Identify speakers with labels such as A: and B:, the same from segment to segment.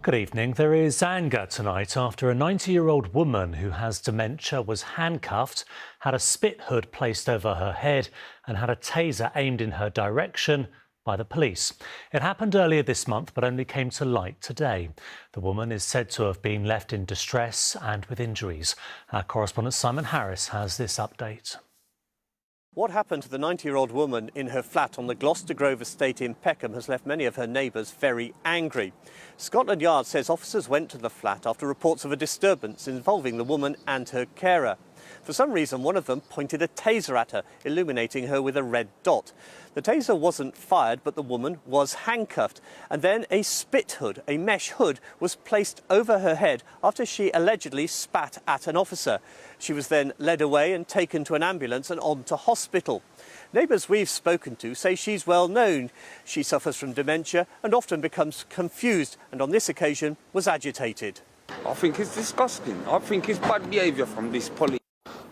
A: Good evening. There is anger tonight after a 90-year-old woman who has dementia was handcuffed, had a spit hood placed over her head and had a taser aimed in her direction by the police. It happened earlier this month but only came to light today. The woman is said to have been left in distress and with injuries. Our correspondent Simon Harris has this update.
B: What happened to the 90-year-old woman in her flat on the Gloucester Grove estate in Peckham has left many of her neighbours very angry. Scotland Yard says officers went to the flat after reports of a disturbance involving the woman and her carer. For some reason, one of them pointed a taser at her, illuminating her with a red dot. The taser wasn't fired, but the woman was handcuffed. And then a spit hood, a mesh hood, was placed over her head after she allegedly spat at an officer. She was then led away and taken to an ambulance and on to hospital. Neighbours we've spoken to say she's well known. She suffers from dementia and often becomes confused, and on this occasion was agitated.
C: I think it's disgusting. I think it's bad behaviour from this police.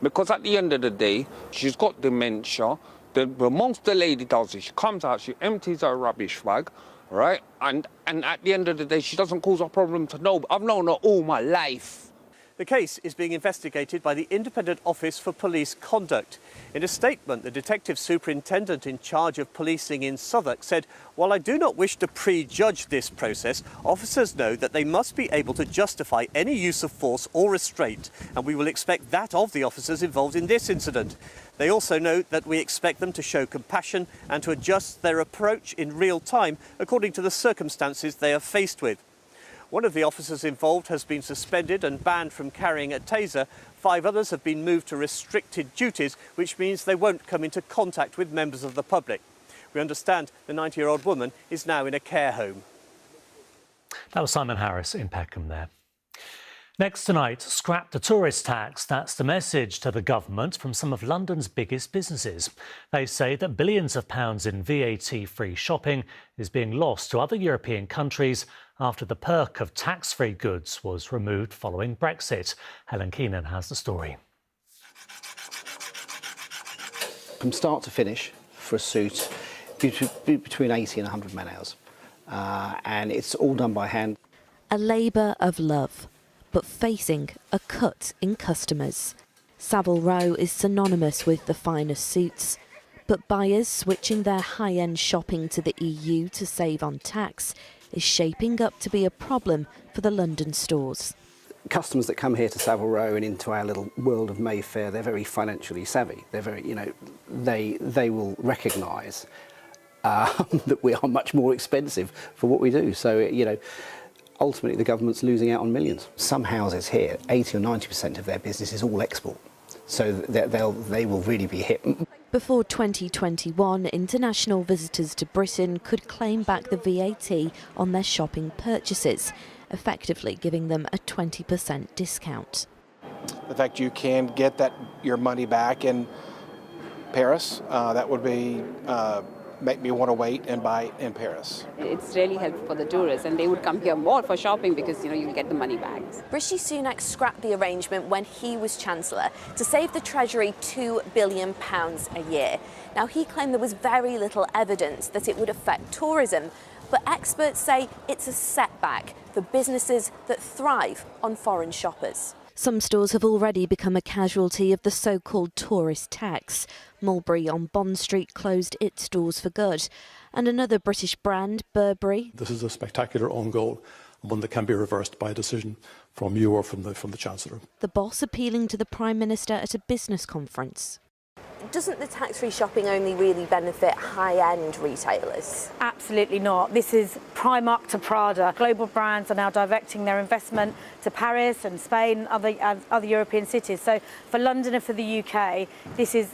C: Because at the end of the day, she's got dementia. The most the lady does is she comes out, she empties her rubbish bag, right? And at the end of the day, she doesn't cause a problem to nobody. I've known her all my life.
B: The case is being investigated by the Independent Office for Police Conduct. In a statement, the Detective Superintendent in charge of policing in Southwark said, "While I do not wish to prejudge this process, officers know that they must be able to justify any use of force or restraint, and we will expect that of the officers involved in this incident. They also know that we expect them to show compassion and to adjust their approach in real time according to the circumstances they are faced with." One of the officers involved has been suspended and banned from carrying a taser. 5 others have been moved to restricted duties, which means they won't come into contact with members of the public. We understand the 90-year-old woman is now in a care home.
A: That was Simon Harris in Peckham there. Next tonight, scrap the tourist tax. That's the message to the government from some of London's biggest businesses. They say that billions of pounds in VAT-free shopping is being lost to other European countries after the perk of tax-free goods was removed following Brexit. Helen Keenan has the story.
D: From start to finish for a suit, between 80 and 100 man hours. And it's all done by hand.
E: A labour of love, but facing a cut in customers. Savile Row is synonymous with the finest suits, but buyers switching their high-end shopping to the EU to save on tax is shaping up to be a problem for the London stores.
D: Customers that come here to Savile Row and into our little world of Mayfair, they're very financially savvy. They're very, they will recognise that we are much more expensive for what we do. So, ultimately the government's losing out on millions. Some houses here, 80 or 90% of their business is all export. So they will really be hit.
E: Before 2021, international visitors to Britain could claim back the VAT on their shopping purchases, effectively giving them a 20% discount.
F: The fact you can get your money back in Paris, that would be make me want to wait and buy in Paris.
G: It's really helpful for the tourists, and they would come here more for shopping because, you get the money back.
H: Rishi Sunak scrapped the arrangement when he was Chancellor to save the Treasury £2 billion a year. Now, he claimed there was very little evidence that it would affect tourism, but experts say it's a setback for businesses that thrive on foreign shoppers.
E: Some stores have already become a casualty of the so-called tourist tax. Mulberry on Bond Street closed its doors for good. And another British brand, Burberry.
I: This is a spectacular own goal, one that can be reversed by a decision from you or from the Chancellor.
E: The boss appealing to the Prime Minister at a business conference.
H: Doesn't the tax-free shopping only really benefit high-end retailers?
J: Absolutely not. This is Primark to Prada. Global brands are now directing their investment to Paris and Spain and other European cities. So for London and for the UK, this is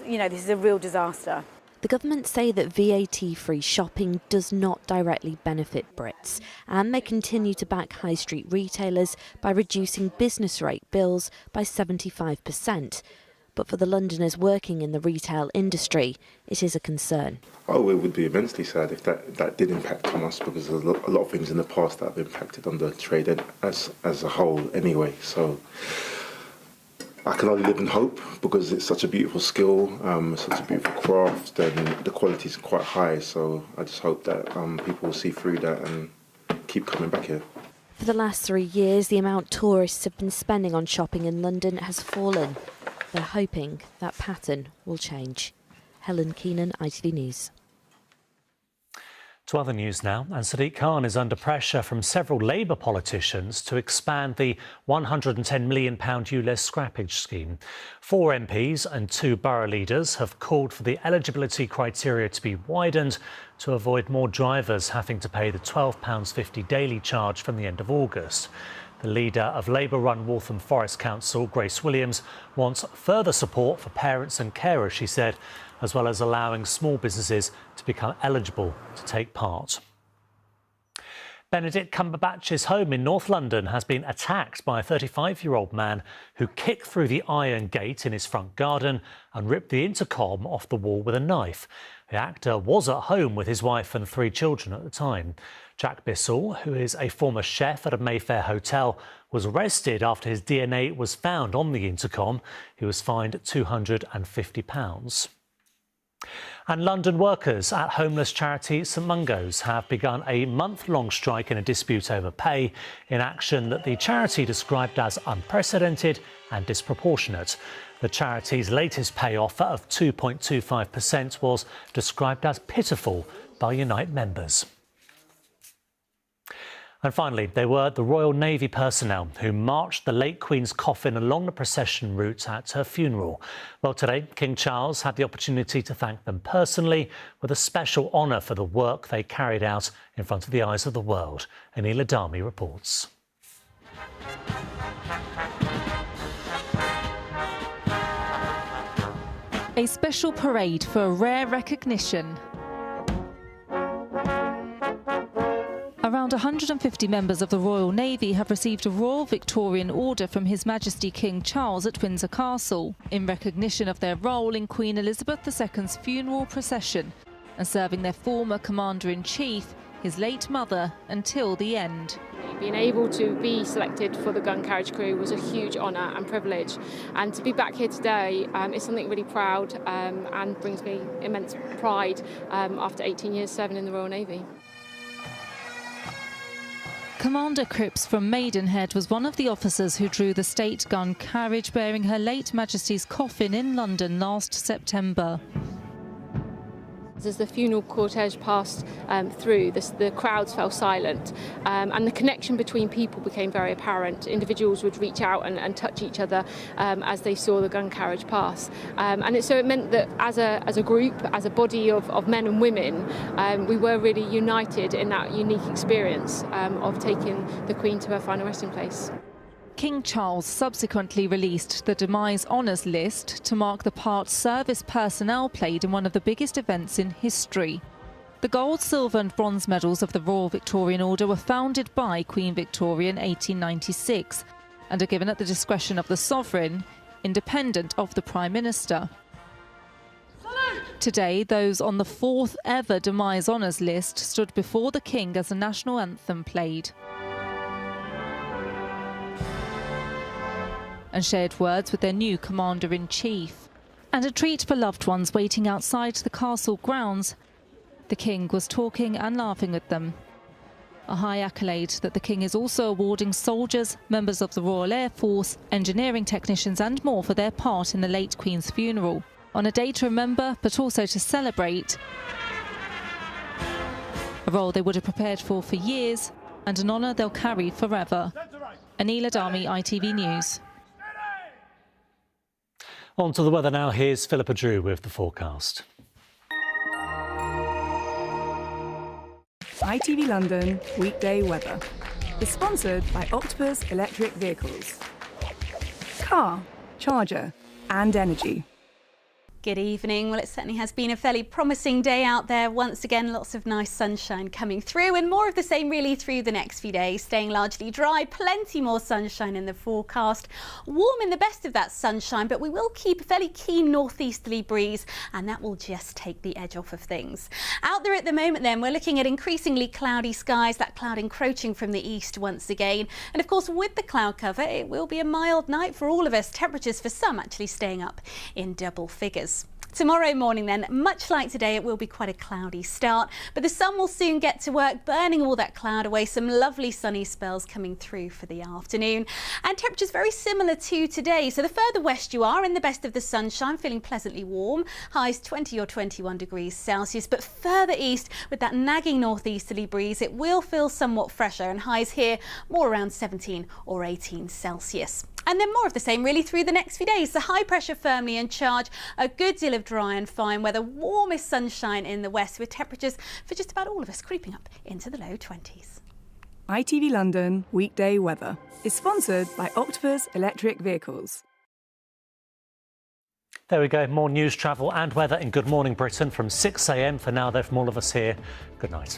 J: a real disaster.
E: The government say that VAT-free shopping does not directly benefit Brits, and they continue to back high street retailers by reducing business rate bills by 75%. But for the Londoners working in the retail industry, it is a concern.
K: Oh, it would be immensely sad if that did impact on us, because there's a lot of things in the past that have impacted on the trade as a whole anyway. So I can only live in hope, because it's such a beautiful skill, such a beautiful craft, and the quality is quite high. So I just hope that people will see through that and keep coming back here.
E: For the last 3 years, the amount tourists have been spending on shopping in London has fallen. They're hoping that pattern will change. Helen Keenan, ITV News.
A: To other news now, and Sadiq Khan is under pressure from several Labour politicians to expand the £110 million US scrappage scheme. 4 MPs and 2 borough leaders have called for the eligibility criteria to be widened to avoid more drivers having to pay the £12.50 daily charge from the end of August. The leader of Labour-run Waltham Forest Council, Grace Williams, wants further support for parents and carers, she said, as well as allowing small businesses to become eligible to take part. Benedict Cumberbatch's home in North London has been attacked by a 35-year-old man who kicked through the iron gate in his front garden and ripped the intercom off the wall with a knife. The actor was at home with his wife and 3 children at the time. Jack Bissell, who is a former chef at a Mayfair hotel, was arrested after his DNA was found on the intercom. He was fined £250. And London workers at homeless charity St Mungo's have begun a month-long strike in a dispute over pay, in action that the charity described as unprecedented and disproportionate. The charity's latest pay offer of 2.25% was described as pitiful by Unite members. And finally, they were the Royal Navy personnel who marched the late Queen's coffin along the procession route at her funeral. Well, today, King Charles had the opportunity to thank them personally with a special honour for the work they carried out in front of the eyes of the world. Anila Dami reports.
L: A special parade for a rare recognition. Around 150 members of the Royal Navy have received a Royal Victorian Order from His Majesty King Charles at Windsor Castle in recognition of their role in Queen Elizabeth II's funeral procession and serving their former Commander-in-Chief, his late mother, until the end.
M: Being able to be selected for the gun carriage crew was a huge honour and privilege, and to be back here today is something really proud and brings me immense pride after 18 years serving in the Royal Navy.
L: Commander Cripps from Maidenhead was one of the officers who drew the state gun carriage bearing Her late Majesty's coffin in London last September.
M: As the funeral cortege passed through, the crowds fell silent and the connection between people became very apparent. Individuals would reach out and touch each other as they saw the gun carriage pass. So it meant that as a group, as a body of men and women, we were really united in that unique experience of taking the Queen to her final resting place.
L: King Charles subsequently released the Demise Honours List to mark the part service personnel played in one of the biggest events in history. The gold, silver and bronze medals of the Royal Victorian Order were founded by Queen Victoria in 1896 and are given at the discretion of the Sovereign, independent of the Prime Minister. Today, those on the 4th ever Demise Honours List stood before the King as the national anthem played and shared words with their new Commander-in-Chief. And a treat for loved ones waiting outside the castle grounds. The King was talking and laughing with them. A high accolade that the King is also awarding soldiers, members of the Royal Air Force, engineering technicians and more for their part in the late Queen's funeral. On a day to remember, but also to celebrate. A role they would have prepared for years, and an honour they'll carry forever. Anila Dami, ITV News.
A: On to the weather now. Here's Philippa Drew with the forecast.
N: ITV London weekday weather is sponsored by Octopus Electric Vehicles. Car, charger and energy.
O: Good evening. Well, it certainly has been a fairly promising day out there. Once again, lots of nice sunshine coming through and more of the same really through the next few days. Staying largely dry, plenty more sunshine in the forecast. Warm in the best of that sunshine, but we will keep a fairly keen northeasterly breeze and that will just take the edge off of things. Out there at the moment then, we're looking at increasingly cloudy skies, that cloud encroaching from the east once again. And of course, with the cloud cover, it will be a mild night for all of us. Temperatures for some actually staying up in double figures. Tomorrow morning then, much like today, it will be quite a cloudy start, but the sun will soon get to work burning all that cloud away. Some lovely sunny spells coming through for the afternoon, and temperatures very similar to today. So the further west you are, in the best of the sunshine, feeling pleasantly warm, highs 20 or 21 degrees Celsius, but further east with that nagging northeasterly breeze, it will feel somewhat fresher, and highs here more around 17 or 18 Celsius. And then more of the same really through the next few days. The high pressure firmly in charge, a good deal of dry and fine weather, warmest sunshine in the west, with temperatures for just about all of us creeping up into the low 20s.
N: ITV London Weekday Weather is sponsored by Octopus Electric Vehicles.
A: There we go, more news, travel and weather in Good Morning Britain from 6 a.m. For now, though, from all of us here, good night.